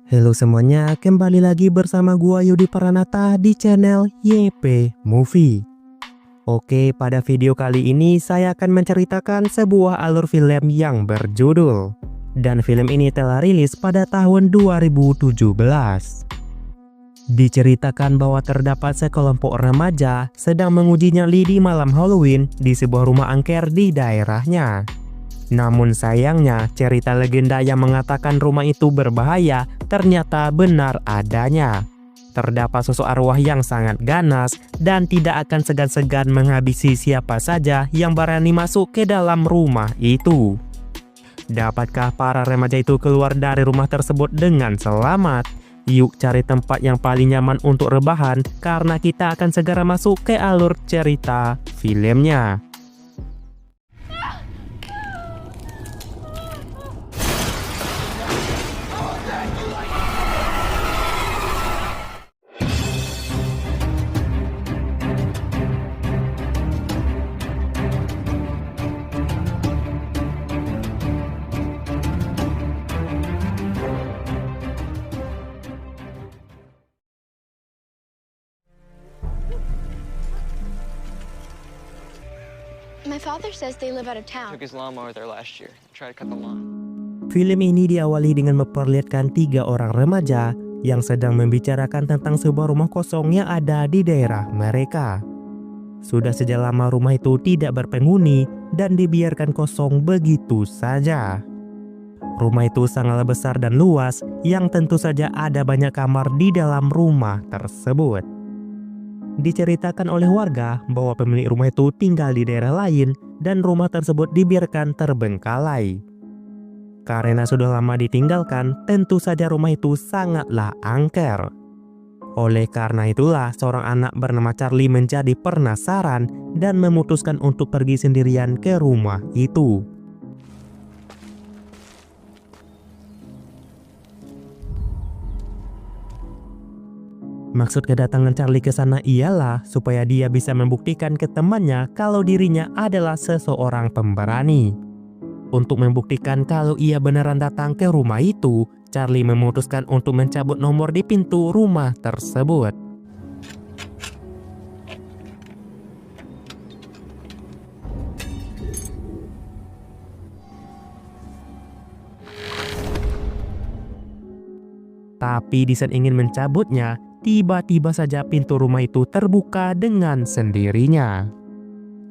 Halo semuanya, kembali lagi bersama gua Yudi Pranata di channel YP Movie. Oke, pada video kali ini saya akan menceritakan sebuah alur film yang berjudul. Dan film ini telah rilis pada tahun 2017. Diceritakan bahwa terdapat sekelompok remaja sedang menguji nyali di malam Halloween di sebuah rumah angker di daerahnya. Namun sayangnya, cerita legenda yang mengatakan rumah itu berbahaya ternyata benar adanya. Terdapat sosok arwah yang sangat ganas dan tidak akan segan-segan menghabisi siapa saja yang berani masuk ke dalam rumah itu. Dapatkah para remaja itu keluar dari rumah tersebut dengan selamat? Yuk cari tempat yang paling nyaman untuk rebahan karena kita akan segera masuk ke alur cerita filmnya. My father says they live out of town. Took his lawnmower there last year. Try to cut the lawn. Film ini diawali dengan memperlihatkan 3 orang remaja yang sedang membicarakan tentang sebuah rumah kosong yang ada di daerah mereka. Sudah sejak lama rumah itu tidak berpenghuni dan dibiarkan kosong begitu saja. Rumah itu sangatlah besar dan luas yang tentu saja ada banyak kamar di dalam rumah tersebut. Diceritakan oleh warga bahwa pemilik rumah itu tinggal di daerah lain dan rumah tersebut dibiarkan terbengkalai. Karena sudah lama ditinggalkan, tentu saja rumah itu sangatlah angker. Oleh karena itulah, seorang anak bernama Charlie menjadi penasaran dan memutuskan untuk pergi sendirian ke rumah itu. Maksud kedatangan Charlie ke sana ialah supaya dia bisa membuktikan ke temannya kalau dirinya adalah seseorang pemberani. Untuk membuktikan kalau ia beneran datang ke rumah itu, Charlie memutuskan untuk mencabut nomor di pintu rumah tersebut. Tapi di saat ingin mencabutnya, tiba-tiba saja pintu rumah itu terbuka dengan sendirinya.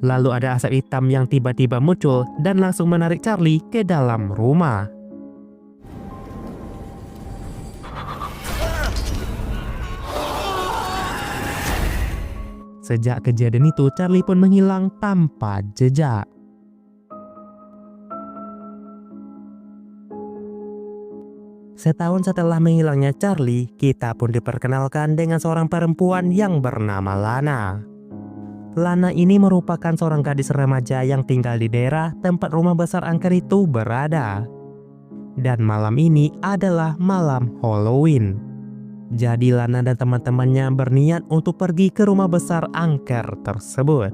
Lalu ada asap hitam yang tiba-tiba muncul dan langsung menarik Charlie ke dalam rumah. Sejak kejadian itu, Charlie pun menghilang tanpa jejak. Setahun setelah menghilangnya Charlie, kita pun diperkenalkan dengan seorang perempuan yang bernama Lana. Lana ini merupakan seorang gadis remaja yang tinggal di daerah tempat rumah besar angker itu berada. Dan malam ini adalah malam Halloween. Jadi Lana dan teman-temannya berniat untuk pergi ke rumah besar angker tersebut.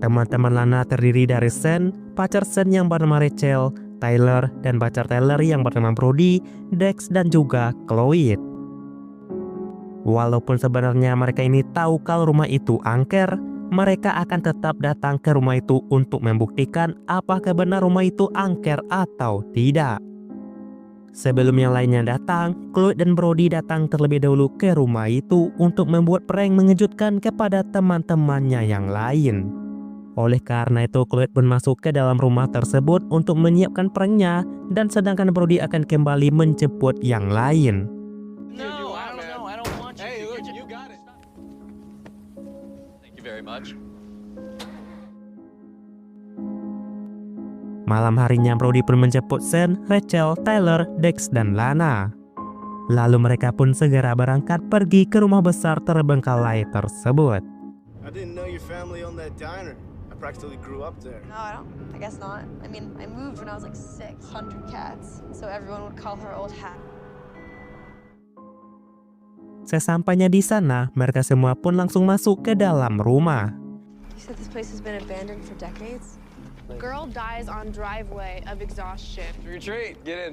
Teman-teman Lana terdiri dari Sen, pacar Sen yang bernama Rachel, Tyler, dan pacar Tyler yang bernama Brody, Dex, dan juga Chloe. Walaupun sebenarnya mereka ini tahu kalau rumah itu angker, mereka akan tetap datang ke rumah itu untuk membuktikan apakah benar rumah itu angker atau tidak. Sebelum yang lainnya datang, Chloe dan Brody datang terlebih dahulu ke rumah itu untuk membuat prank mengejutkan kepada teman-temannya yang lain. Oleh karena itu, Chloe pun masuk ke dalam rumah tersebut untuk menyiapkan pranknya, dan sedangkan Brody akan kembali menjemput yang lain. No, I don't want you. Hey, look, you got it. Thank you very much. Malam harinya, Brody pun menjemput Sen, Rachel, Tyler, Dex, dan Lana. Lalu mereka pun segera berangkat pergi ke rumah besar terbengkalai tersebut. I didn't know your family owned that diner. I practically grew up there. No, I guess not. I mean, I moved when I was like 600 cats, so everyone would call her old hat. Sesampainya di sana, mereka semua pun langsung masuk ke dalam rumah. You said this place has been abandoned for decades? Girl dies on driveway of exhaustion. Trick or treat, get in.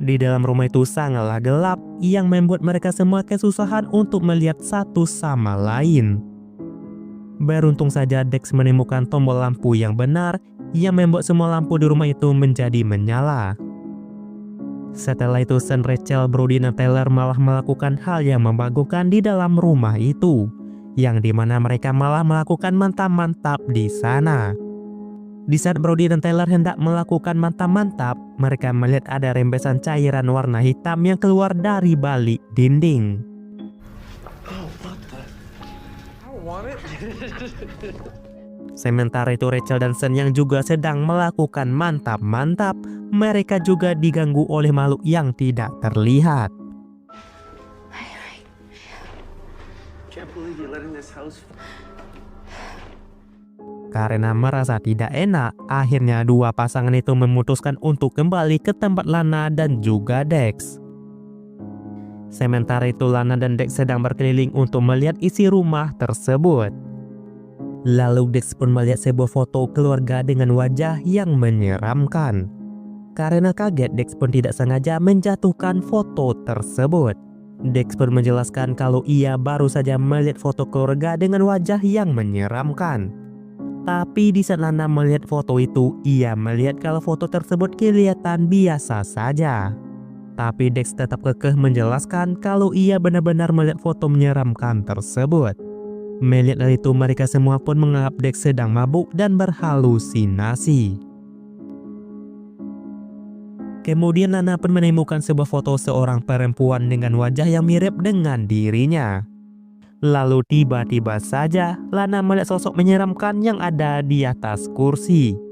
Di dalam rumah itu sangatlah gelap yang membuat mereka semua kesusahan untuk melihat satu sama lain. Beruntung saja Dex menemukan tombol lampu yang benar yang membuat semua lampu di rumah itu menjadi menyala. Setelah itu Sean, Rachel, Brody, dan Tyler malah melakukan hal yang membagongkan di dalam rumah itu, yang dimana mereka malah melakukan mantap-mantap di sana. Di saat Brody dan Tyler hendak melakukan mantap-mantap, mereka melihat ada rembesan cairan warna hitam yang keluar dari balik dinding. Sementara itu Rachel dan Sean yang juga sedang melakukan mantap-mantap, mereka juga diganggu oleh makhluk yang tidak terlihat. Can't believe you're letting this house. Karena merasa tidak enak, akhirnya dua pasangan itu memutuskan untuk kembali ke tempat Lana dan juga Dex. Sementara itu Lana dan Dex sedang berkeliling untuk melihat isi rumah tersebut. Lalu Dex pun melihat sebuah foto keluarga dengan wajah yang menyeramkan. Karena kaget, Dex pun tidak sengaja menjatuhkan foto tersebut. Dex pun menjelaskan kalau ia baru saja melihat foto keluarga dengan wajah yang menyeramkan. Tapi di saat Lana melihat foto itu, ia melihat kalau foto tersebut kelihatan biasa saja. Tapi Dex tetap kekeh menjelaskan kalau ia benar-benar melihat foto menyeramkan tersebut. Melihat hal itu, mereka semua pun menganggap Dex sedang mabuk dan berhalusinasi. Kemudian Lana pun menemukan sebuah foto seorang perempuan dengan wajah yang mirip dengan dirinya. Lalu tiba-tiba saja Lana melihat sosok menyeramkan yang ada di atas kursi.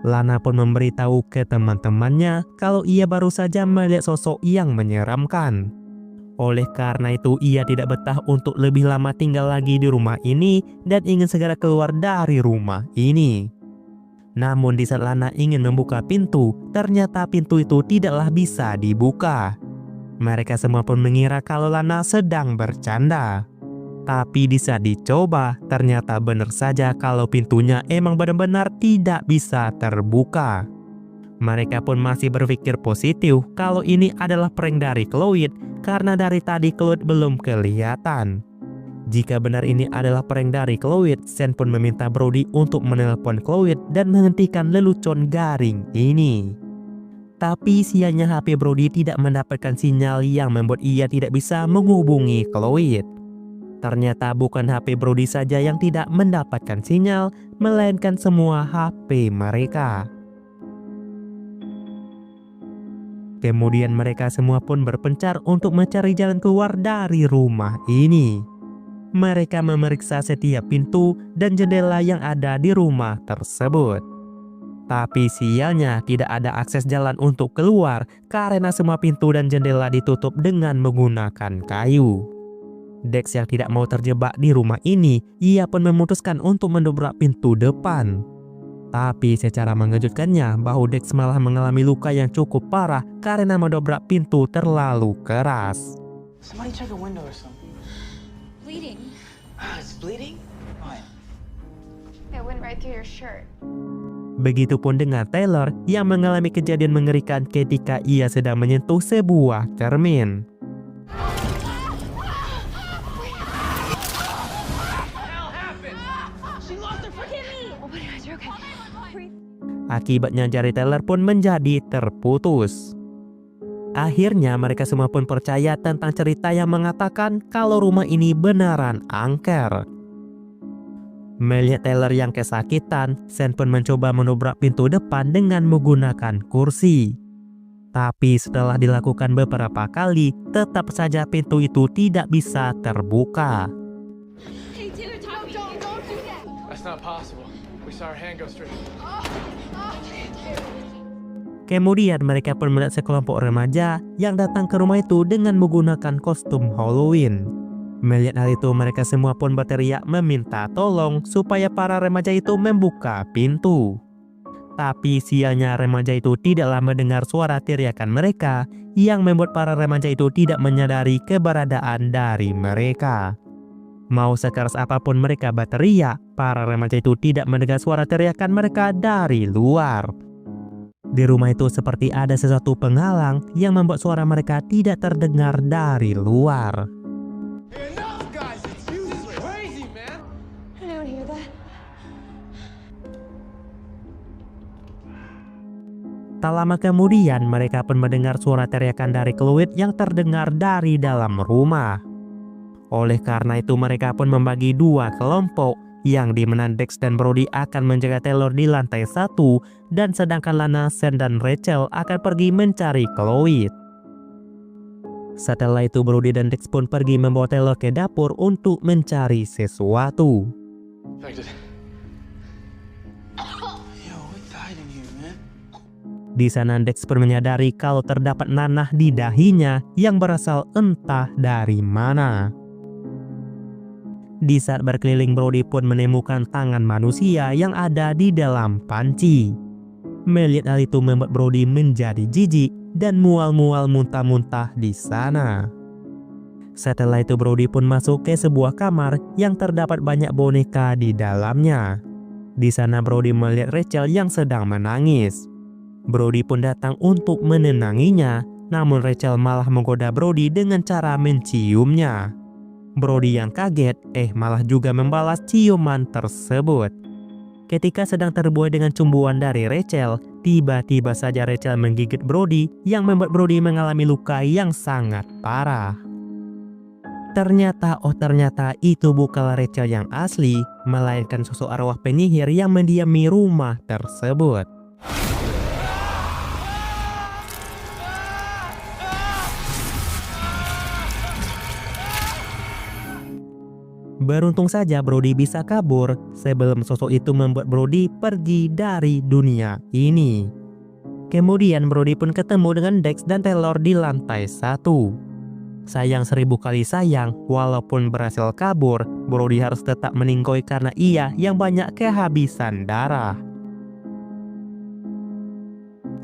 Lana pun memberitahu ke teman-temannya kalau ia baru saja melihat sosok yang menyeramkan. Oleh karena itu ia tidak betah untuk lebih lama tinggal lagi di rumah ini dan ingin segera keluar dari rumah ini. Namun di saat Lana ingin membuka pintu, ternyata pintu itu tidaklah bisa dibuka. Mereka semua pun mengira kalau Lana sedang bercanda. Tapi di saat dicoba, ternyata benar saja kalau pintunya emang benar-benar tidak bisa terbuka. Mereka pun masih berpikir positif kalau ini adalah prank dari Chloe karena dari tadi Chloe belum kelihatan. Jika benar ini adalah prank dari Chloe, Sean pun meminta Brody untuk menelpon Chloe dan menghentikan lelucon garing ini. Tapi sialnya HP Brody tidak mendapatkan sinyal yang membuat ia tidak bisa menghubungi Chloe. Ternyata bukan HP Brody saja yang tidak mendapatkan sinyal, melainkan semua HP mereka. Kemudian mereka semua pun berpencar untuk mencari jalan keluar dari rumah ini. Mereka memeriksa setiap pintu dan jendela yang ada di rumah tersebut. Tapi sialnya tidak ada akses jalan untuk keluar karena semua pintu dan jendela ditutup dengan menggunakan kayu. Dex yang tidak mau terjebak di rumah ini, ia pun memutuskan untuk mendobrak pintu depan. Tapi secara mengejutkannya, bahu Dex malah mengalami luka yang cukup parah karena mendobrak pintu terlalu keras. Somebody check a window or something. Bleeding. It's bleeding? Fine. It went right through your shirt. Begitupun dengan Tyler yang mengalami kejadian mengerikan ketika ia sedang menyentuh sebuah cermin. Akibatnya jari Tyler pun menjadi terputus. Akhirnya mereka semua pun percaya tentang cerita yang mengatakan kalau rumah ini beneran angker. Melihat Tyler yang kesakitan, Sean pun mencoba mendobrak pintu depan dengan menggunakan kursi. Tapi setelah dilakukan beberapa kali, tetap saja pintu itu tidak bisa terbuka. Hey, Taylor, don't do that. That's not possible. We saw her hand go straight. Kemudian mereka pun melihat sekelompok remaja yang datang ke rumah itu dengan menggunakan kostum Halloween. Melihat hal itu, mereka semua pun berteriak meminta tolong supaya para remaja itu membuka pintu. Tapi sialnya remaja itu tidaklah mendengar suara teriakan mereka yang membuat para remaja itu tidak menyadari keberadaan dari mereka. Mau sekeras apapun mereka berteriak, para remaja itu tidak mendengar suara teriakan mereka dari luar. Di rumah itu seperti ada sesuatu penghalang yang membuat suara mereka tidak terdengar dari luar. Enough, guys! It's useless! Crazy, man! Anyone hear that? Tak lama kemudian mereka pun mendengar suara teriakan dari Chloe yang terdengar dari dalam rumah. Oleh karena itu mereka pun membagi dua kelompok, yang dimana Dex dan Brody akan menjaga Taylor di lantai 1 dan sedangkan Lana, Sam dan Rachel akan pergi mencari Chloe. Setelah itu Brody dan Dex pun pergi membawa Taylor ke dapur untuk mencari sesuatu. Infected. Yo, what died in here, man? Di sana Dex pun menyadari kalau terdapat nanah di dahinya yang berasal entah dari mana. Di saat berkeliling Brody pun menemukan tangan manusia yang ada di dalam panci. Melihat hal itu membuat Brody menjadi jijik dan mual-mual muntah-muntah di sana. Setelah itu Brody pun masuk ke sebuah kamar yang terdapat banyak boneka di dalamnya. Di sana Brody melihat Rachel yang sedang menangis. Brody pun datang untuk menenanginya, namun Rachel malah menggoda Brody dengan cara menciumnya. Brody yang kaget, malah juga membalas ciuman tersebut. Ketika sedang terbuai dengan cumbuan dari Rachel, tiba-tiba saja Rachel menggigit Brody yang membuat Brody mengalami luka yang sangat parah. Ternyata itu bukanlah Rachel yang asli, melainkan sosok arwah penyihir yang mendiami rumah tersebut. Beruntung saja Brody bisa kabur sebelum sosok itu membuat Brody pergi dari dunia ini. Kemudian Brody pun ketemu dengan Dex dan Taylor di lantai 1. Sayang 1000 kali sayang, walaupun berhasil kabur, Brody harus tetap meninggoy karena ia yang banyak kehabisan darah.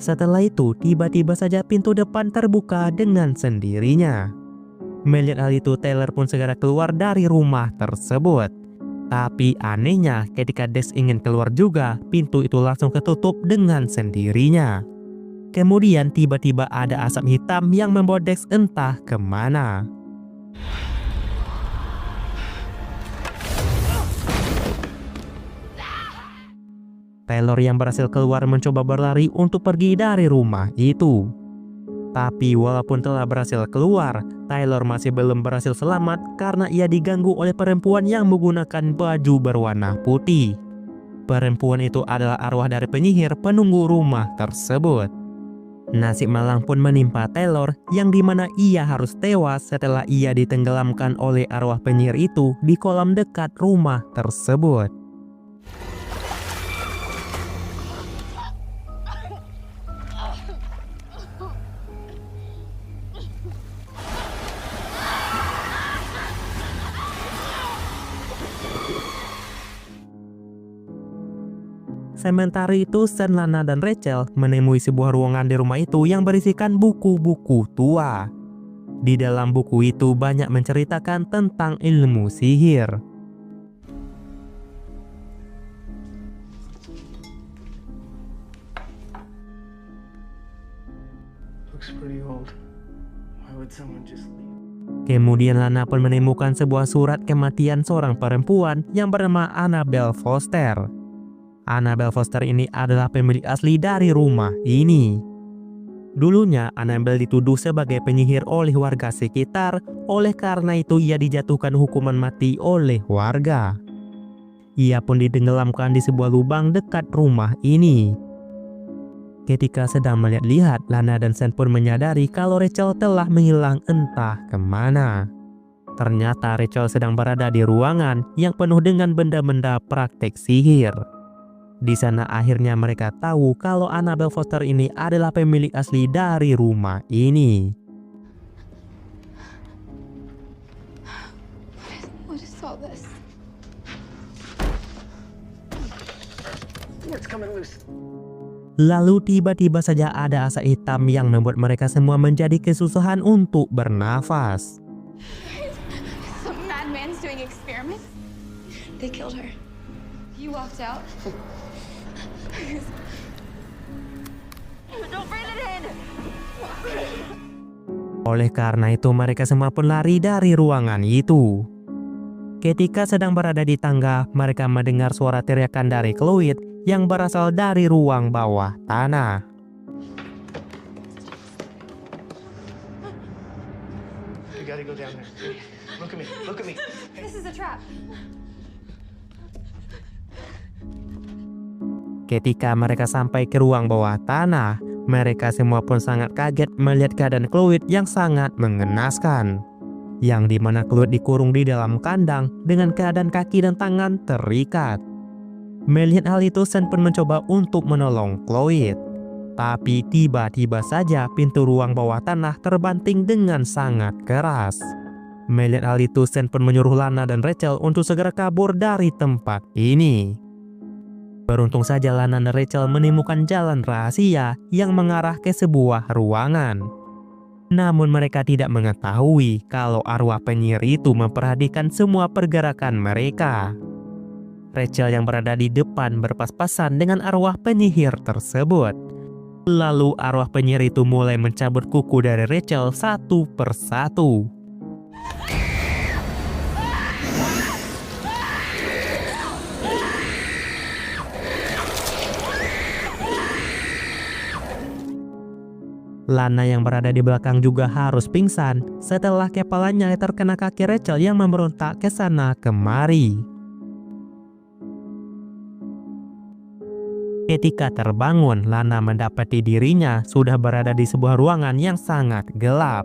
Setelah itu, tiba-tiba saja pintu depan terbuka dengan sendirinya. Melihat hal itu, Taylor pun segera keluar dari rumah tersebut. Tapi anehnya, ketika Dex ingin keluar juga, pintu itu langsung ketutup dengan sendirinya. Kemudian tiba-tiba ada asap hitam yang membawa Dex entah kemana. Taylor yang berhasil keluar mencoba berlari untuk pergi dari rumah itu. Tapi walaupun telah berhasil keluar, Taylor masih belum berhasil selamat karena ia diganggu oleh perempuan yang menggunakan baju berwarna putih. Perempuan itu adalah arwah dari penyihir penunggu rumah tersebut. Nasib malang pun menimpa Taylor yang dimana ia harus tewas setelah ia ditenggelamkan oleh arwah penyihir itu di kolam dekat rumah tersebut. Sementara itu, Sam, Lana, dan Rachel menemui sebuah ruangan di rumah itu yang berisikan buku-buku tua. Di dalam buku itu banyak menceritakan tentang ilmu sihir. Looks pretty old. Why would someone just leave? Kemudian Lana pun menemukan sebuah surat kematian seorang perempuan yang bernama Annabelle Foster. Annabelle Foster ini adalah pemilik asli dari rumah ini. Dulunya Annabelle dituduh sebagai penyihir oleh warga sekitar, oleh karena itu ia dijatuhkan hukuman mati oleh warga. Ia pun ditenggelamkan di sebuah lubang dekat rumah ini. Ketika sedang melihat-lihat, Lana dan Sam pun menyadari kalau Rachel telah menghilang entah kemana. Ternyata Rachel sedang berada di ruangan yang penuh dengan benda-benda praktek sihir. Di sana akhirnya mereka tahu kalau Annabelle Foster ini adalah pemilik asli dari rumah ini. What is all this? It's coming loose. Lalu tiba-tiba saja ada asap hitam yang membuat mereka semua menjadi kesusahan untuk bernafas. Some madman's doing experiments. They killed her. You walked out. Don't breathe it in. Oleh karena itu mereka semua pun lari dari ruangan itu. Ketika sedang berada di tangga, mereka mendengar suara teriakan dari Chloe yang berasal dari ruang bawah tanah. You gotta go down there. Look at me. Look at me. This is a trap. Ketika mereka sampai ke ruang bawah tanah, mereka semua pun sangat kaget melihat keadaan Chloe yang sangat mengenaskan. Yang dimana Chloe dikurung di dalam kandang dengan keadaan kaki dan tangan terikat. Melihat hal itu, Sen pun mencoba untuk menolong Chloe. Tapi tiba-tiba saja pintu ruang bawah tanah terbanting dengan sangat keras. Melihat hal itu, Sen pun menyuruh Lana dan Rachel untuk segera kabur dari tempat ini. Beruntung saja Lana dan Rachel menemukan jalan rahasia yang mengarah ke sebuah ruangan. Namun mereka tidak mengetahui kalau arwah penyihir itu memperhatikan semua pergerakan mereka. Rachel yang berada di depan berpas-pasan dengan arwah penyihir tersebut. Lalu arwah penyihir itu mulai mencabut kuku dari Rachel satu persatu. Lana yang berada di belakang juga harus pingsan setelah kepalanya terkena kaki Rachel yang memberontak ke sana kemari. Ketika terbangun, Lana mendapati dirinya sudah berada di sebuah ruangan yang sangat gelap.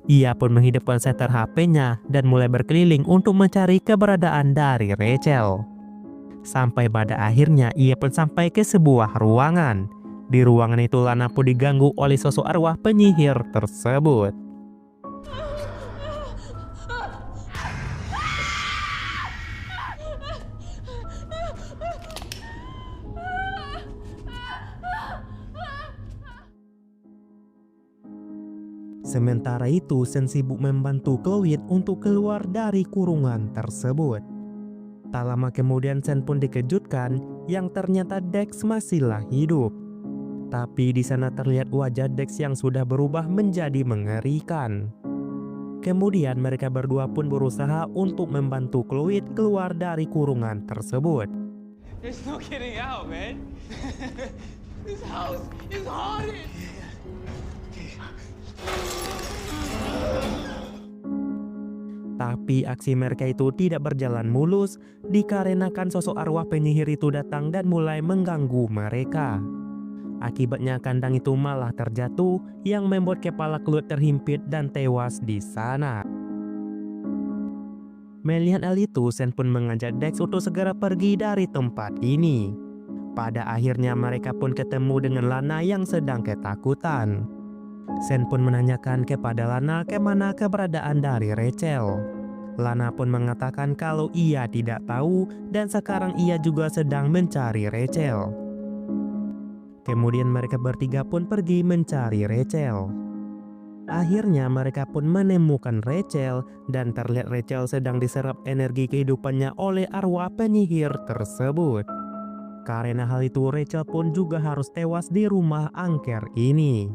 Ia pun menghidupkan senter HP-nya dan mulai berkeliling untuk mencari keberadaan dari Rachel. Sampai pada akhirnya ia pun sampai ke sebuah ruangan. Di ruangan itu Lana pun diganggu oleh sosok arwah penyihir tersebut. Sementara itu, Sen sibuk membantu Chloe untuk keluar dari kurungan tersebut. Tak lama kemudian Sen pun dikejutkan yang ternyata Dex masihlah hidup. Tapi di sana terlihat wajah Dex yang sudah berubah menjadi mengerikan. Kemudian mereka berdua pun berusaha untuk membantu Chloe keluar dari kurungan tersebut. There's no getting out, man. This house is haunted. Tapi aksi mereka itu tidak berjalan mulus dikarenakan sosok arwah penyihir itu datang dan mulai mengganggu mereka. Akibatnya kandang itu malah terjatuh yang membuat kepala Chloe terhimpit dan tewas di sana. Melihat hal itu, Sen pun mengajak Dex untuk segera pergi dari tempat ini. Pada akhirnya mereka pun ketemu dengan Lana yang sedang ketakutan. Sen pun menanyakan kepada Lana kemana keberadaan dari Rachel. Lana pun mengatakan kalau ia tidak tahu dan sekarang ia juga sedang mencari Rachel. Kemudian mereka bertiga pun pergi mencari Rachel. Akhirnya mereka pun menemukan Rachel dan terlihat Rachel sedang diserap energi kehidupannya oleh arwah penyihir tersebut. Karena hal itu Rachel pun juga harus tewas di rumah angker ini.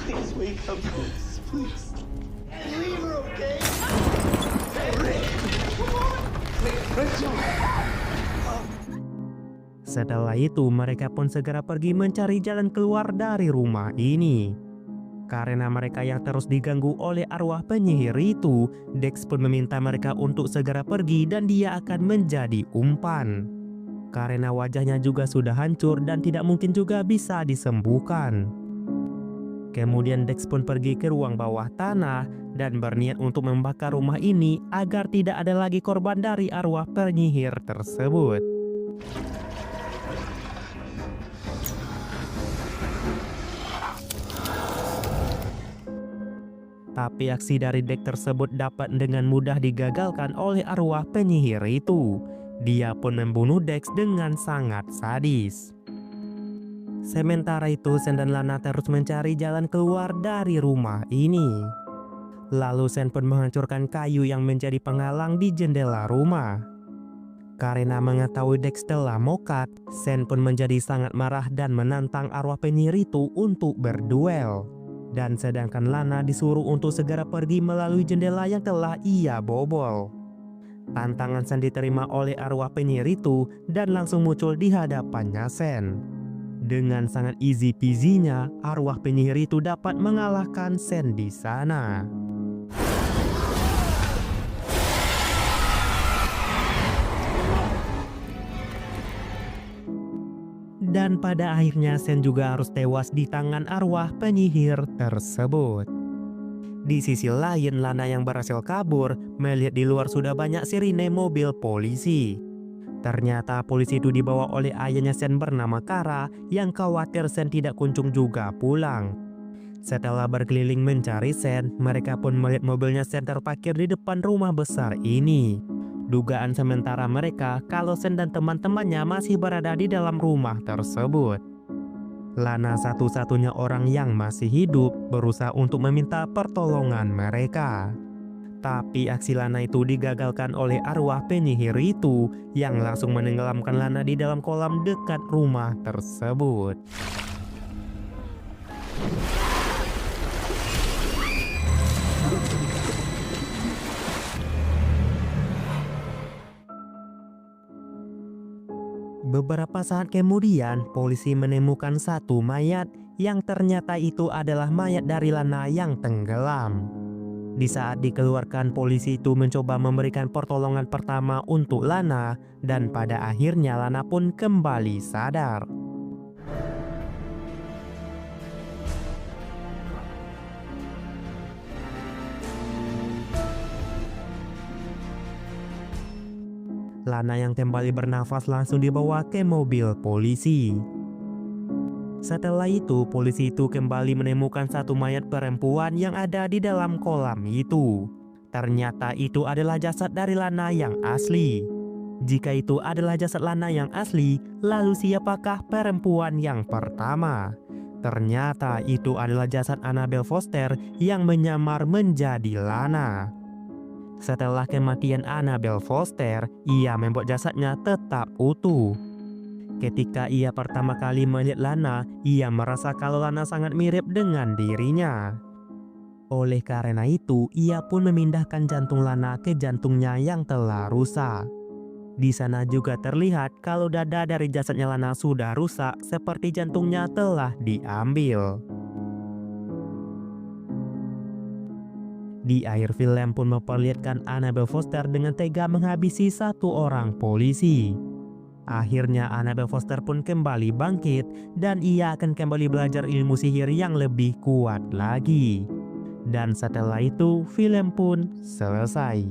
Please wake up, please. Please. Leave her, okay? Rachel. Setelah itu mereka pun segera pergi mencari jalan keluar dari rumah ini. Karena mereka yang terus diganggu oleh arwah penyihir itu, Dex pun meminta mereka untuk segera pergi dan dia akan menjadi umpan. Karena wajahnya juga sudah hancur dan tidak mungkin juga bisa disembuhkan. Kemudian Dex pun pergi ke ruang bawah tanah dan berniat untuk membakar rumah ini agar tidak ada lagi korban dari arwah penyihir tersebut. Tapi aksi dari Dex tersebut dapat dengan mudah digagalkan oleh arwah penyihir itu. Dia pun membunuh Dex dengan sangat sadis. Sementara itu, Sen dan Lana terus mencari jalan keluar dari rumah ini. Lalu Sen pun menghancurkan kayu yang menjadi penghalang di jendela rumah. Karena mengetahui Dex telah mokat, Sen pun menjadi sangat marah dan menantang arwah penyihir itu untuk berduel. Dan sedangkan Lana disuruh untuk segera pergi melalui jendela yang telah ia bobol. Tantangan Sen diterima oleh arwah penyihir itu dan langsung muncul di hadapannya Sen. Dengan sangat easy peasy-nya, arwah penyihir itu dapat mengalahkan Sen di sana. Dan pada akhirnya Sen juga harus tewas di tangan arwah penyihir tersebut. Di sisi lain, Lana yang berhasil kabur melihat di luar sudah banyak sirine mobil polisi. Ternyata polisi itu dibawa oleh ayahnya Sen bernama Kara yang khawatir Sen tidak kunjung juga pulang. Setelah berkeliling mencari Sen, mereka pun melihat mobilnya Sen terparkir di depan rumah besar ini. Dugaan sementara mereka kalau Sen dan teman-temannya masih berada di dalam rumah tersebut. Lana satu-satunya orang yang masih hidup berusaha untuk meminta pertolongan mereka. Tapi aksi Lana itu digagalkan oleh arwah penyihir itu yang langsung menenggelamkan Lana di dalam kolam dekat rumah tersebut. Beberapa saat kemudian, polisi menemukan satu mayat yang ternyata itu adalah mayat dari Lana yang tenggelam. Di saat dikeluarkan, polisi itu mencoba memberikan pertolongan pertama untuk Lana dan pada akhirnya Lana pun kembali sadar. Lana yang kembali bernafas langsung dibawa ke mobil polisi. Setelah itu, polisi itu kembali menemukan satu mayat perempuan yang ada di dalam kolam itu. Ternyata itu adalah jasad dari Lana yang asli. Jika itu adalah jasad Lana yang asli, lalu siapakah perempuan yang pertama? Ternyata itu adalah jasad Annabelle Foster yang menyamar menjadi Lana. Setelah kematian Annabelle Foster, ia membuat jasadnya tetap utuh. Ketika ia pertama kali melihat Lana, ia merasa kalau Lana sangat mirip dengan dirinya. Oleh karena itu, ia pun memindahkan jantung Lana ke jantungnya yang telah rusak. Di sana juga terlihat kalau dada dari jasadnya Lana sudah rusak seperti jantungnya telah diambil. Di akhir film pun memperlihatkan Annabelle Foster dengan tega menghabisi satu orang polisi. Akhirnya Annabelle Foster pun kembali bangkit dan ia akan kembali belajar ilmu sihir yang lebih kuat lagi. Dan setelah itu film pun selesai.